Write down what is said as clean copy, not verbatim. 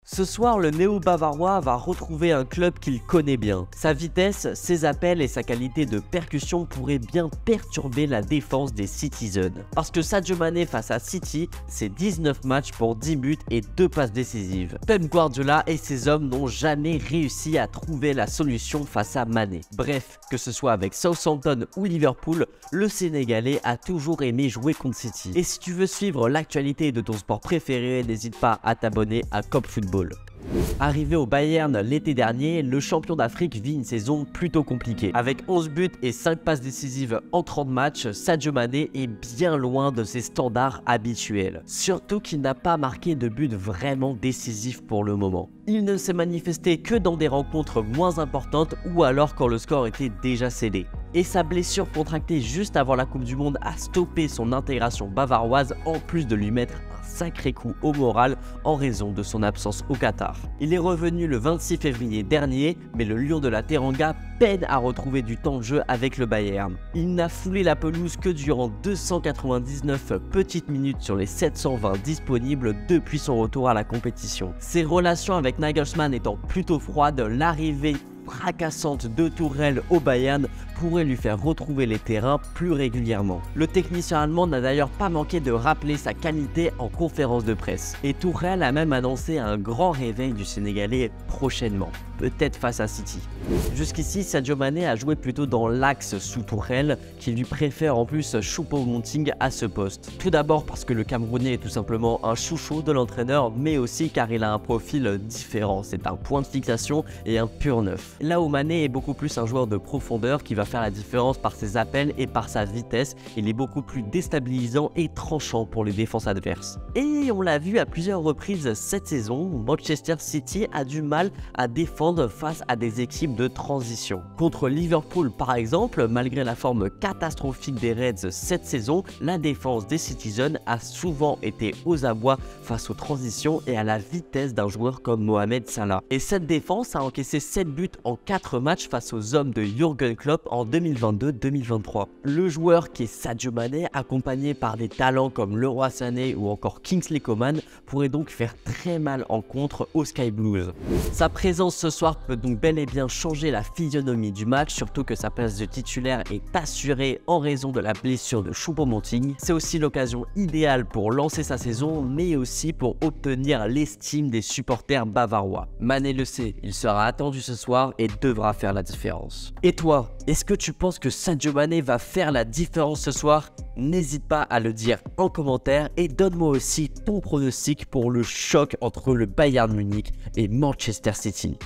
Ce soir, le néo-bavarois va retrouver un club qu'il connaît bien. Sa vitesse, ses appels et sa qualité de percussion pourraient bien perturber la défense des Citizens. Parce que Sadio Mané face à City, c'est 19 matchs pour 10 buts et 2 passes décisives. Pep Guardiola et ses hommes n'ont jamais réussi à trouver la solution face à Mané. Bref, que ce soit avec Southampton ou Liverpool, le Sénégalais a toujours aimé jouer contre City. Et si tu veux suivre l'actualité de ton sport préféré, n'hésite pas à t'abonner à Cop Football. Arrivé au Bayern l'été dernier, le champion d'Afrique vit une saison plutôt compliquée. Avec 11 buts et 5 passes décisives en 30 matchs, Sadio Mané est bien loin de ses standards habituels. Surtout qu'il n'a pas marqué de but vraiment décisif pour le moment. Il ne s'est manifesté que dans des rencontres moins importantes ou alors quand le score était déjà scellé. Et sa blessure contractée juste avant la Coupe du Monde a stoppé son intégration bavaroise en plus de lui mettre un sacré coup au moral en raison de son absence au Qatar. Il est revenu le 26 février dernier, mais le Lion de la Teranga peine à retrouver du temps de jeu avec le Bayern. Il n'a foulé la pelouse que durant 299 petites minutes sur les 720 disponibles depuis son retour à la compétition. Ses relations avec Nagelsmann étant plutôt froides, l'arrivée fracassante de Tourelle au Bayern pourrait lui faire retrouver les terrains plus régulièrement. Le technicien allemand n'a d'ailleurs pas manqué de rappeler sa qualité en conférence de presse. Et Tourelle a même annoncé un grand réveil du Sénégalais prochainement, peut-être face à City. Jusqu'ici, Sadio Mané a joué plutôt dans l'axe sous Tourelle, qui lui préfère en plus Choupo-Moting à ce poste. Tout d'abord parce que le Camerounais est tout simplement un chouchou de l'entraîneur, mais aussi car il a un profil différent. C'est un point de fixation et un pur neuf. Là où Mané est beaucoup plus un joueur de profondeur qui va faire la différence par ses appels et par sa vitesse, il est beaucoup plus déstabilisant et tranchant pour les défenses adverses. Et on l'a vu à plusieurs reprises cette saison, Manchester City a du mal à défendre face à des équipes de transition. Contre Liverpool par exemple, malgré la forme catastrophique des Reds cette saison, la défense des Citizens a souvent été aux abois face aux transitions et à la vitesse d'un joueur comme Mohamed Salah. Et cette défense a encaissé 7 buts en 4 matchs face aux hommes de Jürgen Klopp en 2022-2023. Le joueur qui est Sadio Mané, accompagné par des talents comme Leroy Sané ou encore Kingsley Coman, pourrait donc faire très mal en contre aux Sky Blues. Sa présence ce soir peut donc bel et bien changer la physionomie du match, surtout que sa place de titulaire est assurée en raison de la blessure de Choupo-Moting. C'est aussi l'occasion idéale pour lancer sa saison, mais aussi pour obtenir l'estime des supporters bavarois. Mané le sait, il sera attendu ce soir et devra faire la différence. Et toi, est-ce que tu penses que Sadio Mané va faire la différence ce soir? N'hésite pas à le dire en commentaire et donne-moi aussi ton pronostic pour le choc entre le Bayern Munich et Manchester City.